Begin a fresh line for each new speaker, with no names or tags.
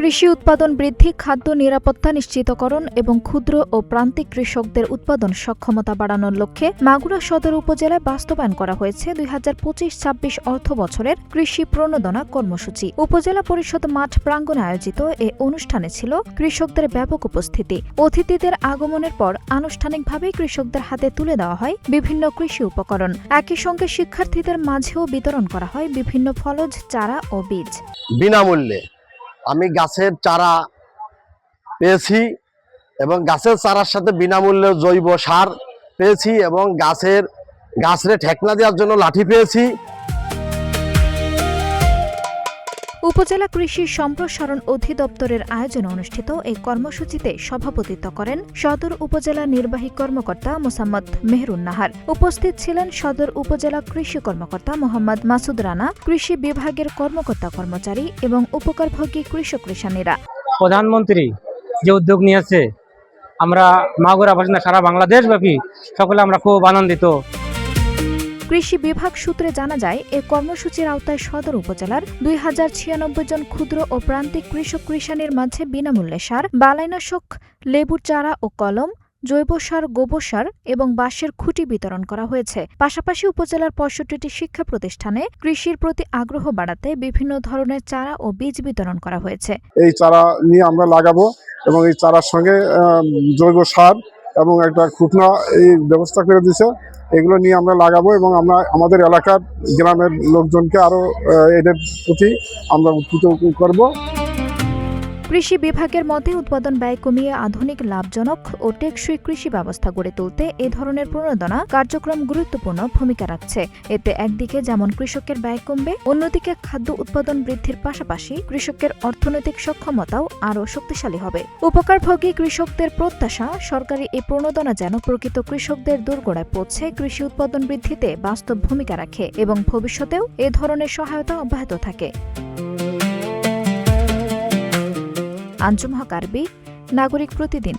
কৃষি উৎপাদন বৃদ্ধি, খাদ্য নিরাপত্তা নিশ্চিতকরণ এবং ক্ষুদ্র ও প্রান্তিক কৃষকদের উৎপাদন সক্ষমতা বাড়ানোর লক্ষ্যে মাগুরা সদর উপজেলায় বাস্তবায়ন করা হয়েছে ২০২৫-২৬ অর্থ বছরের কৃষি প্রণোদনা কর্মসূচি। উপজেলা পরিষদ মাঠ প্রাঙ্গণে আয়োজিত এ অনুষ্ঠানে ছিল কৃষকদের ব্যাপক উপস্থিতি। অতিথিদের আগমনের পর আনুষ্ঠানিকভাবে কৃষকদের হাতে তুলে দেওয়া হয় বিভিন্ন কৃষি উপকরণ। একই সঙ্গে শিক্ষার্থীদের মাঝেও বিতরণ করা হয় বিভিন্ন ফলজ চারা ও বীজ
বিনামূল্যে। আমি গাছের চারা পেয়েছি এবং গাছের চারার সাথে বিনামূল্যে জৈব সার পেয়েছি এবং গাছরে ঠেকনা দেওয়ার জন্য লাঠি পেয়েছি।
উপজেলা কৃষি সম্প্রসারণ অধিদপ্তরের আয়োজনে অনুষ্ঠিত এই কর্মসূচিতে সভাপতিত্ব করেন সদর উপজেলা নির্বাহী কর্মকর্তা মোসাম্মদ মেহরুন নাহার। উপস্থিত ছিলেন সদর উপজেলা কৃষি কর্মকর্তা মোহাম্মদ মাসুদ রানা, কৃষি বিভাগের কর্মকর্তা কর্মচারী এবং উপকারভোগী কৃষক কৃষানীরা।
প্রধানমন্ত্রী যে উদ্যোগ নিয়েছে, আমরা মাগুরা বাসিন্দা সারা বাংলাদেশ ব্যাপী সকলে আমরা খুব আনন্দিত।
কৃষি বিভাগ সূত্রে জানা যায়, এ কর্মসূচির আওতায় সদর উপজেলার ২০৯৬ জন ক্ষুদ্র ও প্রান্তিক কৃষক কৃষানীর মাঝে বিনামূল্যে সার, বালাইনাশক, লেবুর চারা ও কলম, জৈব সার, গোবর সার এবং বাঁশের খুঁটি বিতরণ করা হয়েছে। পাশাপাশি উপজেলার ৬৫টি শিক্ষা প্রতিষ্ঠানে কৃষির প্রতি আগ্রহ বাড়াতে বিভিন্ন ধরনের চারা ও বীজ বিতরণ করা হয়েছে।
এই চারা নিয়ে আমরা লাগাবো এবং এই চারার সঙ্গে জৈব সার এবং একটা খুঁটনা এই ব্যবস্থা করে দিয়েছে। এগুলো নিয়ে আমরা লাগাবো এবং আমরা আমাদের এলাকার গ্রামের লোকজনকে আরো এদের প্রতি আমরা উদ্বুদ্ধ করব।
কৃষি বিভাগের মতে উৎপাদন ব্যয় কমিয়ে আধুনিক, লাভজনক ও টেকসই কৃষি ব্যবস্থা গড়ে তুলতে এ ধরনের প্রণোদনা কার্যক্রম গুরুত্বপূর্ণ ভূমিকা রাখছে। এতে একদিকে যেমন কৃষকের ব্যয় কমবে, অন্যদিকে খাদ্য উৎপাদন বৃদ্ধির পাশাপাশি কৃষকের অর্থনৈতিক সক্ষমতাও আরও শক্তিশালী হবে। উপকারভোগী কৃষকদের প্রত্যাশা, সরকারি এই প্রণোদনা যেন প্রকৃত কৃষকদের দোরগোড়ায় পৌঁছে কৃষি উৎপাদন বৃদ্ধিতে বাস্তব ভূমিকা রাখে এবং ভবিষ্যতেও এ ধরনের সহায়তা অব্যাহত থাকে। আঞ্জুম হক আরবি, নাগরিক প্রতিদিন।